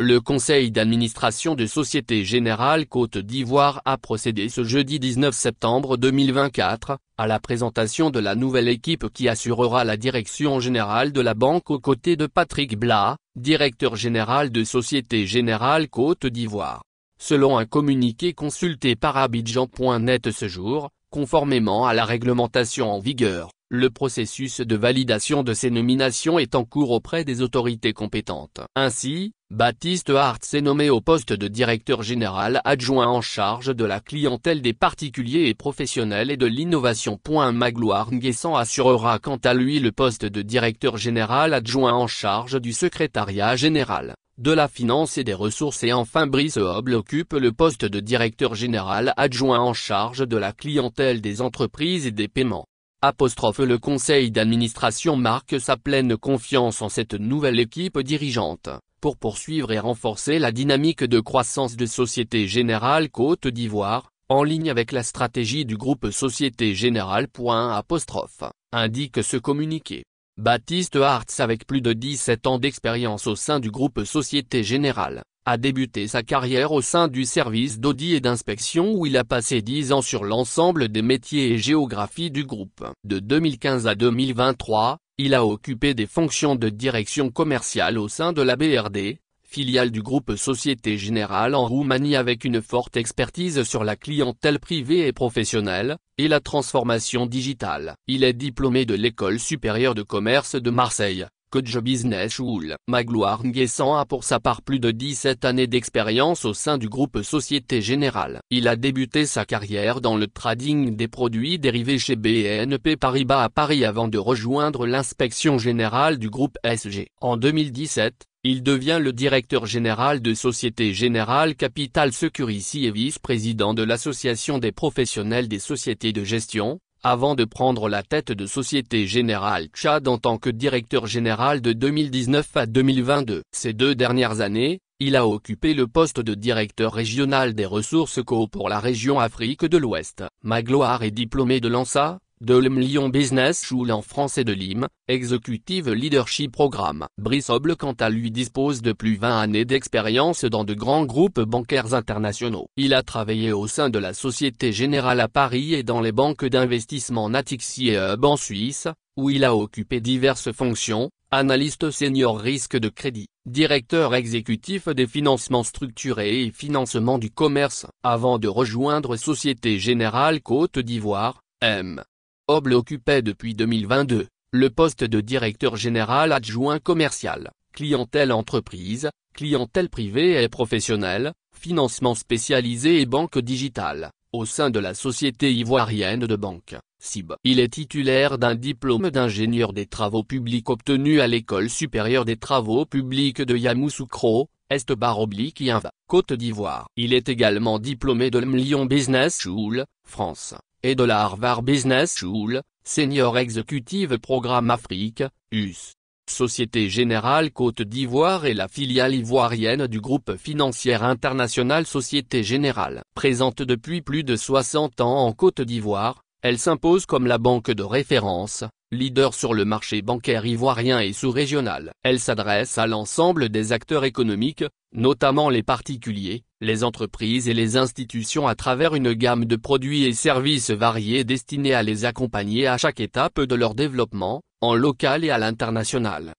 Le conseil d'administration de Société Générale Côte d'Ivoire a procédé ce jeudi 19 septembre 2024, à la présentation de la nouvelle équipe qui assurera la direction générale de la banque aux côtés de Patrick Blas, directeur général de Société Générale Côte d'Ivoire. Selon un communiqué consulté par Abidjan.net ce jour, conformément à la réglementation en vigueur, le processus de validation de ces nominations est en cours auprès des autorités compétentes. Ainsi, Baptiste Hartz est nommé au poste de directeur général adjoint en charge de la clientèle des particuliers et professionnels et de l'innovation. Magloire Nguessan assurera quant à lui le poste de directeur général adjoint en charge du secrétariat général, de la finance et des ressources, et enfin Brice Oble occupe le poste de directeur général adjoint en charge de la clientèle des entreprises et des paiements. Le conseil d'administration marque sa pleine confiance en cette nouvelle équipe dirigeante, pour poursuivre et renforcer la dynamique de croissance de Société Générale Côte d'Ivoire, en ligne avec la stratégie du groupe Société Générale. Indique ce communiqué. Baptiste Hartz, avec plus de 17 ans d'expérience au sein du groupe Société Générale, a débuté sa carrière au sein du service d'audit et d'inspection où il a passé 10 ans sur l'ensemble des métiers et géographies du groupe. De 2015 à 2023, il a occupé des fonctions de direction commerciale au sein de la BRD, filiale du groupe Société Générale en Roumanie, avec une forte expertise sur la clientèle privée et professionnelle, et la transformation digitale. Il est diplômé de l'École supérieure de commerce de Marseille, Coach Business School. Magloire Nguessan a pour sa part plus de 17 années d'expérience au sein du groupe Société Générale. Il a débuté sa carrière dans le trading des produits dérivés chez BNP Paribas à Paris avant de rejoindre l'inspection générale du groupe SG. En 2017, il devient le directeur général de Société Générale Capital Securities et vice-président de l'Association des professionnels des sociétés de gestion, avant de prendre la tête de Société Générale Tchad en tant que directeur général de 2019 à 2022. Ces 2 dernières années, il a occupé le poste de directeur régional des ressources co pour la région Afrique de l'Ouest. Magloire est diplômé de l'ANSA, de l'Lyon Business School en France et de l'IM, Executive Leadership Programme. Brice Oble quant à lui dispose de plus de 20 années d'expérience dans de grands groupes bancaires internationaux. Il a travaillé au sein de la Société Générale à Paris et dans les banques d'investissement Natixi et Hub en Suisse, où il a occupé diverses fonctions, analyste senior risque de crédit, directeur exécutif des financements structurés et financement du commerce, avant de rejoindre Société Générale Côte d'Ivoire, M. Oble occupait depuis 2022, le poste de directeur général adjoint commercial, clientèle entreprise, clientèle privée et professionnelle, financement spécialisé et banque digitale, au sein de la Société Ivoirienne de Banque, SIB. Il est titulaire d'un diplôme d'ingénieur des travaux publics obtenu à l'École supérieure des travaux publics de Yamoussoukro, Est-Bar-Inva, Côte d'Ivoire. Il est également diplômé de l'Lyon Business School, France, et de la Harvard Business School, Senior Executive Programme Afrique, US. Société Générale Côte d'Ivoire est la filiale ivoirienne du groupe financier international Société Générale. Présente depuis plus de 60 ans en Côte d'Ivoire, elle s'impose comme la banque de référence, leader sur le marché bancaire ivoirien et sous-régional. Elle s'adresse à l'ensemble des acteurs économiques, notamment les particuliers, les entreprises et les institutions à travers une gamme de produits et services variés destinés à les accompagner à chaque étape de leur développement, en local et à l'international.